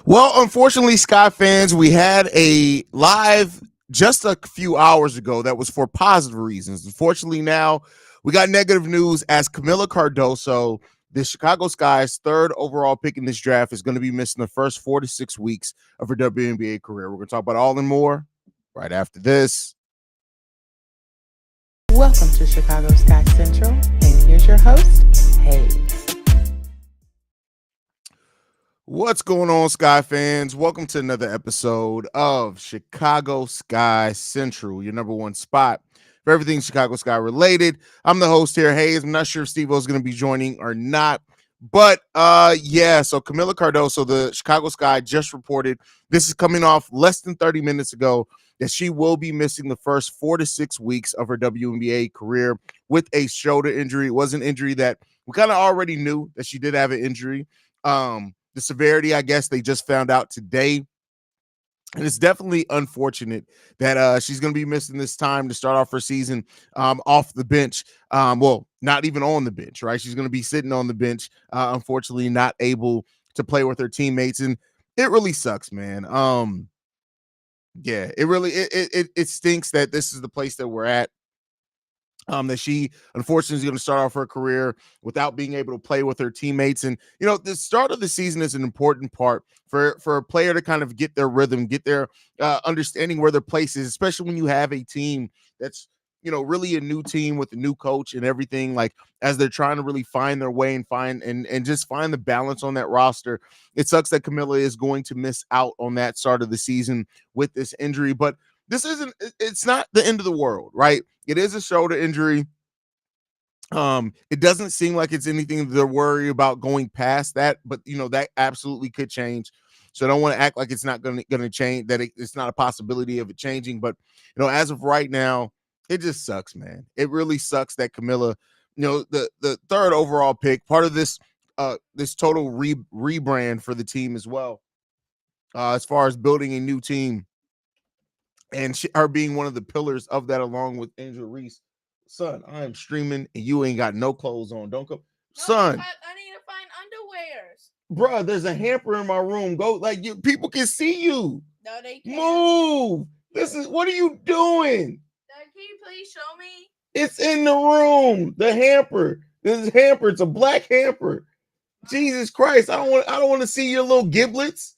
Well, unfortunately, Sky fans, we had a live just a few hours ago that was for positive reasons. Unfortunately, now we got negative news as Kamilla Cardoso, the Chicago Sky's third overall pick in this draft, is going to be missing the first 4 to 6 weeks of her WNBA career. We're going to talk about all and more right after this. Welcome to Chicago Sky Central, and here's your host, Haize. What's going on, Sky fans? Welcome to another episode of Chicago Sky Central, your number one spot for everything Chicago Sky related. I'm the host here, Haize. I'm not sure if Steve-O is going to be joining or not, but so Kamilla Cardoso, the Chicago Sky, just reported, this is coming off less than 30 minutes ago, that she will be missing the first 4 to 6 weeks of her WNBA career with a shoulder injury. It was an injury that we kind of already knew that she did have an injury. The severity, I guess, they just found out today. And it's definitely unfortunate that she's going to be missing this time to start off her season off the bench. Well, not even on the bench, right? She's going to be sitting on the bench, unfortunately, not able to play with her teammates. And it really sucks, man. Yeah, it really it stinks that this is the place that we're at. That she unfortunately is going to start off her career without being able to play with her teammates. And the start of the season is an important part for a player to kind of get their rhythm, get their understanding where their place is, especially when you have a team that's really a new team with a new coach and everything, like as they're trying to really find their way and find and just find the balance on that roster. It sucks that Kamilla is going to miss out on that start of the season with this injury, but it's not the end of the world, right? It is a shoulder injury. It doesn't seem like it's anything to worry about going past that, but that absolutely could change. So I don't want to act like it's not going to change, that it's not a possibility of it changing. But as of right now, it just sucks, man. It really sucks that Kamilla, the third overall pick, part of this this total rebrand for the team as well, as far as building a new team. And her being one of the pillars of that, along with Angel Reese. Son, I am streaming and you ain't got no clothes on. Don't come, son. I need to find underwears. Bruh, there's a hamper in my room. Go, people can see you. No, they can't. Move. What are you doing? Dad, can you please show me? It's in the room. The hamper. This is hamper. It's a black hamper. Jesus Christ. I don't want to see your little giblets.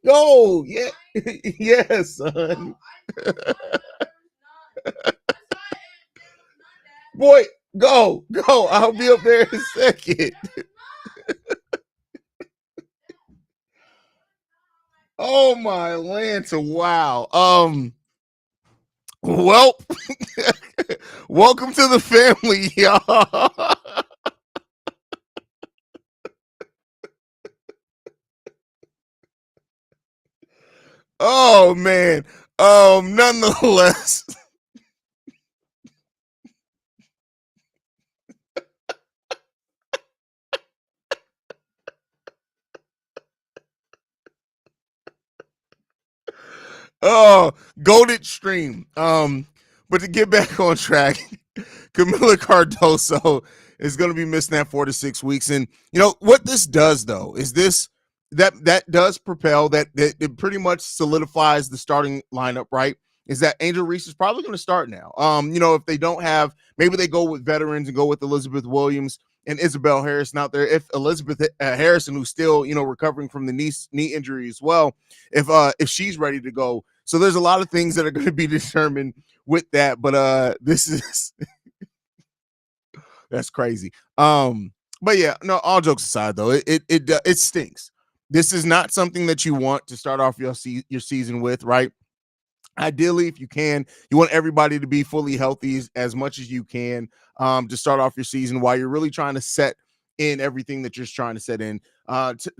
Go. Yeah. Yes, son. Boy, go. I'll be up there in a second. Oh my Lanta, wow. Well, welcome to the family, y'all. Oh man. Nonetheless. Oh, goated stream. But to get back on track, Kamilla Cardoso is going to be missing that 4 to 6 weeks. And what this does, though, is that does propel that it pretty much solidifies the starting lineup, right? Is that Angel Reese is probably going to start now. If they don't have, maybe they go with veterans and go with Elizabeth Williams and Isabel Harrison out there. If Elizabeth Harrison, who's still recovering from the knee injury as well, if she's ready to go. So there's a lot of things that are going to be determined with that. But this is that's crazy. But yeah, no. All jokes aside, though, it stinks. This is not something that you want to start off your season with, right? Ideally, if you can, you want everybody to be fully healthy as much as you can to start off your season while you're really trying to set in everything that you're trying to set in.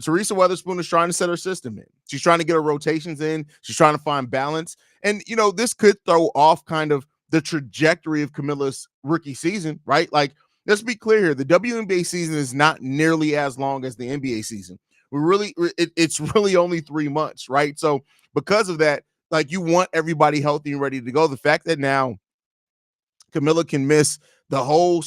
Teresa Weatherspoon is trying to set her system in. She's trying to get her rotations in. She's trying to find balance. And, this could throw off kind of the trajectory of Kamilla's rookie season, right? Like, let's be clear here. The WNBA season is not nearly as long as the NBA season. It's really only 3 months, right? So because of that, like, you want everybody healthy and ready to go. The fact that now Kamilla can miss the whole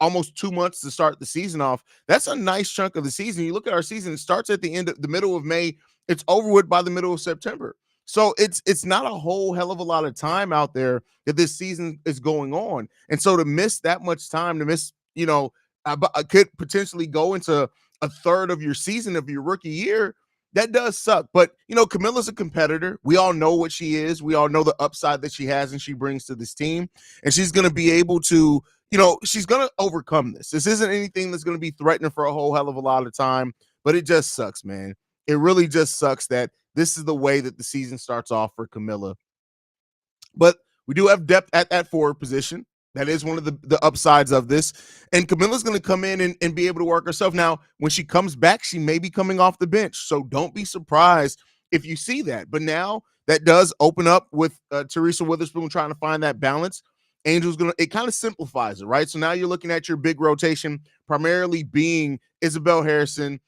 almost 2 months to start the season off, that's a nice chunk of the season. You look at our season, it starts at the middle of May It's over with by the middle of September. So it's not a whole hell of a lot of time out there that this season is going on. And so to miss that much time, to miss, could potentially go into a third of your season of your rookie year, that does suck. But, Camilla's a competitor. We all know what she is. We all know the upside that she has and she brings to this team. And she's going to be able to, she's going to overcome this. This isn't anything that's going to be threatening for a whole hell of a lot of time, but it just sucks, man. It really just sucks that this is the way that the season starts off for Kamilla. But we do have depth at that forward position. That is one of the upsides of this. And Camilla's going to come in and be able to work herself. Now, when she comes back, she may be coming off the bench. So don't be surprised if you see that. But now that does open up with Teresa Witherspoon trying to find that balance. Angel's going to, it kind of simplifies it, right? So now you're looking at your big rotation primarily being Isabel Harrison,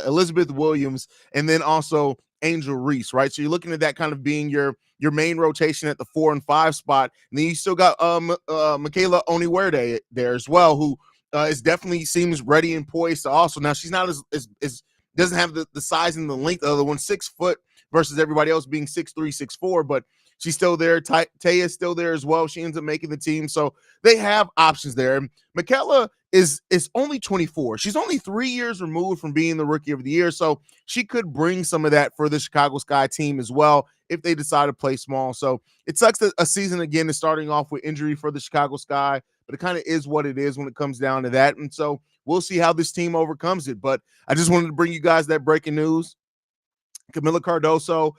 Elizabeth Williams, and then also Angel Reese, right? So you're looking at that kind of being your main rotation at the 4 and 5 spot. And then you still got Michaela Oniwerde there as well, who is definitely seems ready and poised to also. Now, she's not as doesn't have the size and the length of the one, 6 foot versus everybody else being 6'3", 6'4", but she's still there. Taya's still there as well. She ends up making the team. So they have options there. Michaela is only 24. She's only 3 years removed from being the rookie of the year. So she could bring some of that for the Chicago Sky team as well if they decide to play small. So it sucks that a season again is starting off with injury for the Chicago Sky, but it kind of is what it is when it comes down to that. And so we'll see how this team overcomes it. But I just wanted to bring you guys that breaking news. Kamilla Cardoso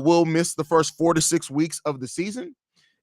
will miss the first 4 to 6 weeks of the season.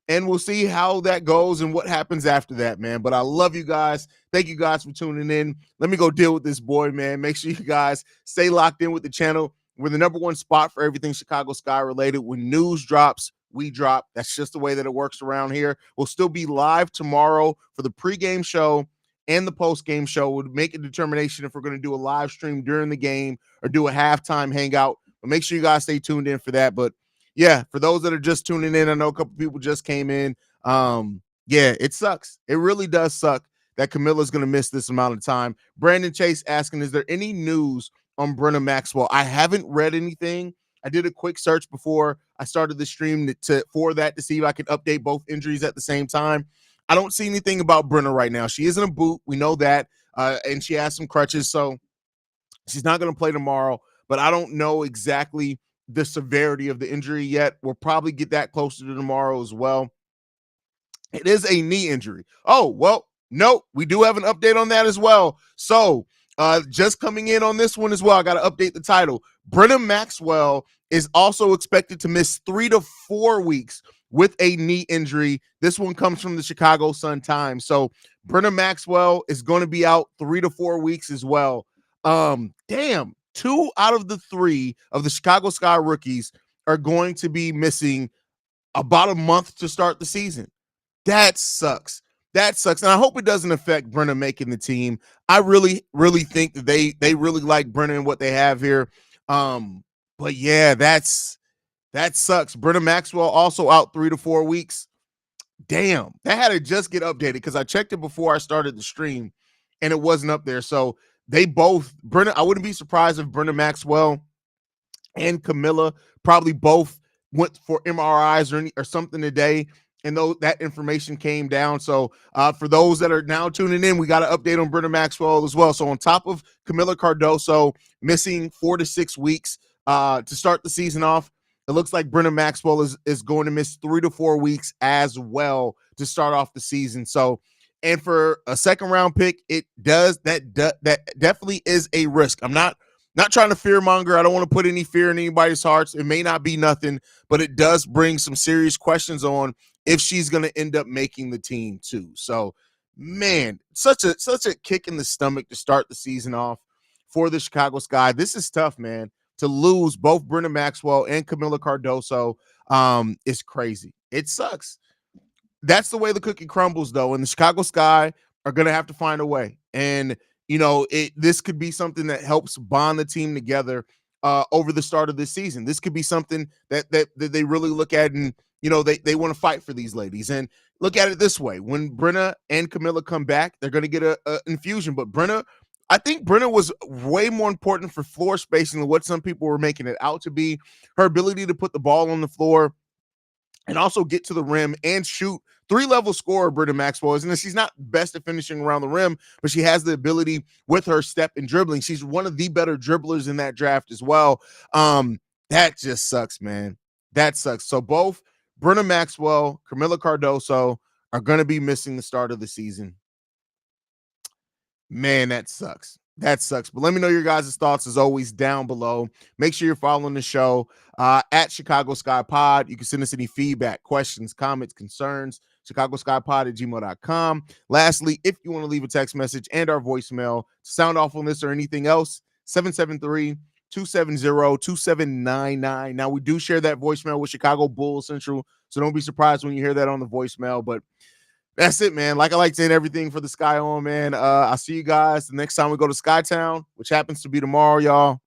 And we'll see how that goes and what happens after that, man. But I love you guys. Thank you guys for tuning in. Let me go deal with this boy, man. Make sure you guys stay locked in with the channel. We're the #1 spot for everything Chicago Sky related. When news drops, we drop. That's just the way that it works around here. We'll still be live tomorrow for the pregame show and the postgame show. We'll make a determination if we're going to do a live stream during the game or do a halftime hangout. But make sure you guys stay tuned in for that. But yeah, for those that are just tuning in, I know a couple people just came in. Yeah, it sucks. It really does suck that Camilla's going to miss this amount of time. Brandon Chase asking, is there any news on Brenna Maxwell? I haven't read anything. I did a quick search before I started the stream for that to see if I could update both injuries at the same time. I don't see anything about Brenna right now. She is in a boot. We know that. And she has some crutches, so she's not going to play tomorrow. But I don't know exactly the severity of the injury yet. We'll probably get that closer to tomorrow as well. It is a knee injury. Oh, well, no, we do have an update on that as well. So just coming in on this one as well, I got to update the title. Brenna Maxwell is also expected to miss 3 to 4 weeks with a knee injury. This one comes from the Chicago Sun-Times. So Brenna Maxwell is going to be out 3 to 4 weeks as well. Damn. 2 out of the 3 of the Chicago Sky rookies are going to be missing about a month to start the season. That sucks. That sucks. And I hope it doesn't affect Brenna making the team. I really, really think that they really like Brenna and what they have here. But yeah, that sucks. Brenna Maxwell also out 3 to 4 weeks. Damn, that had to just get updated because I checked it before I started the stream and it wasn't up there. So they both, Brenna, I wouldn't be surprised if Brenna Maxwell and Kamilla probably both went for MRIs or something today, and though that information came down. So for those that are now tuning in, we got an update on Brenna Maxwell as well. So on top of Kamilla Cardoso missing 4 to 6 weeks to start the season off, it looks like Brenna Maxwell is going to miss 3 to 4 weeks as well to start off the season. So, and for a second round pick, it does that definitely is a risk. I'm not trying to fear monger. I don't want to put any fear in anybody's hearts. It may not be nothing, but it does bring some serious questions on if she's going to end up making the team too. So, man, such a kick in the stomach to start the season off for the Chicago Sky. This is tough, man. To lose both Brenna Maxwell and Kamilla Cardoso is crazy. It sucks. That's the way the cookie crumbles, though, and the Chicago Sky are going to have to find a way. And, you know, this could be something that helps bond the team together over the start of this season. This could be something that they really look at and, you know, they want to fight for these ladies. And look at it this way. When Brenna and Kamilla come back, they're going to get a infusion. But Brenna I think Brenna was way more important for floor spacing than what some people were making it out to be. Her ability to put the ball on the floor and also get to the rim and shoot. Three-level scorer, Britta Maxwell is, and she's not best at finishing around the rim, but she has the ability with her step and dribbling. She's one of the better dribblers in that draft as well. That just sucks, man. That sucks. So both Britta Maxwell, Kamilla Cardoso are going to be missing the start of the season. Man, that sucks. That sucks. But let me know your guys' thoughts as always down below. Make sure you're following the show at Chicago Sky Pod. You can send us any feedback, questions, comments, concerns, ChicagoSkyPod@gmail.com. Lastly, if you want to leave a text message and our voicemail, sound off on this or anything else, 773-270-2799. Now, we do share that voicemail with Chicago Bulls Central, so don't be surprised when you hear that on the voicemail. But that's it, man. Like I like saying everything for the Sky on, man. I'll see you guys the next time we go to Skytown, which happens to be tomorrow, y'all.